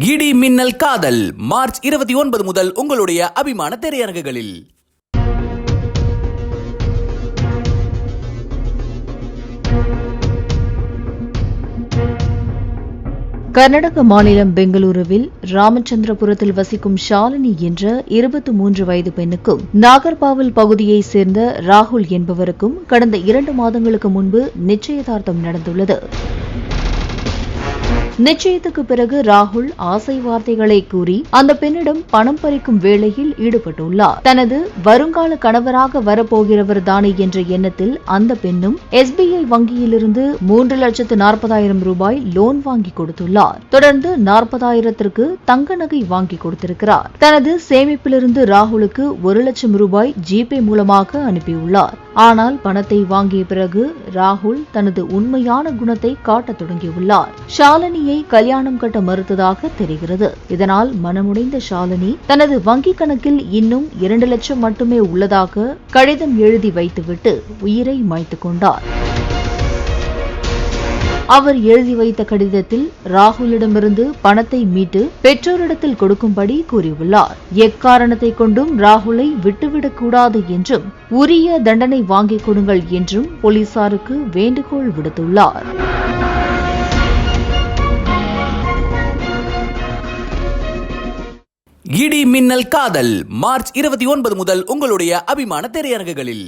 இடி மின்னல் காதல் மார்ச் 29 முதல் உங்களுடைய அபிமான திரையரங்குகளில். கர்நாடக மாநிலம் பெங்களூருவில் ராமச்சந்திரபுரத்தில் வசிக்கும் ஷாலினி என்ற 23 வயது பெண்ணுக்கும் நாகர்பாவில் பகுதியைச் சேர்ந்த ராகுல் என்பவருக்கும் கடந்த 2 மாதங்களுக்கு முன்பு நிச்சயதார்த்தம் நடந்துள்ளது. நிச்சயத்துக்கு பிறகு ராகுல் ஆசை வார்த்தைகளை கூறி அந்த பெண்ணிடம் பணம் பறிக்கும் வேளையில் ஈடுபட்டுள்ளார். தனது வருங்கால கணவராக வரப்போகிறவர் தானே என்ற எண்ணத்தில் அந்த பெண்ணும் SBI வங்கியிலிருந்து 3,40,000 ரூபாய் லோன் வாங்கி கொடுத்துள்ளார். தொடர்ந்து 40,000ற்கு தங்க நகை வாங்கி கொடுத்திருக்கிறார். தனது சேமிப்பிலிருந்து ராகுலுக்கு 1,00,000 ரூபாய் ஜிபே மூலமாக அனுப்பியுள்ளார். ஆனால் பணத்தை வாங்கிய பிறகு ராகுல் தனது உண்மையான குணத்தை காட்டத் தொடங்கியுள்ளார். ஷாலினியை கல்யாணம் கட்ட மறுத்ததாக தெரிகிறது. இதனால் மனமுடைந்த ஷாலினி தனது வங்கிக் கணக்கில் இன்னும் 2 லட்சம் மட்டுமே உள்ளதாக கடிதம் எழுதி வைத்துவிட்டு உயிரை மாய்த்துக் கொண்டார். அவர் எழுதி வைத்த கடிதத்தில் ராகுலிடமிருந்து பணத்தை மீட்டு பெற்றோரிடத்தில் கொடுக்கும்படி கூறியுள்ளார். எக்காரணத்தை கொண்டும் ராகுலை விட்டுவிடக் கூடாது என்றும் உரிய தண்டனை வாங்கிக் கொடுங்கள் என்றும் போலீசாருக்கு வேண்டுகோள் விடுத்துள்ளார். இடி மின்னல் காதல் மார்ச் 29 முதல் உங்களுடைய அபிமான திரையரங்குகளில்.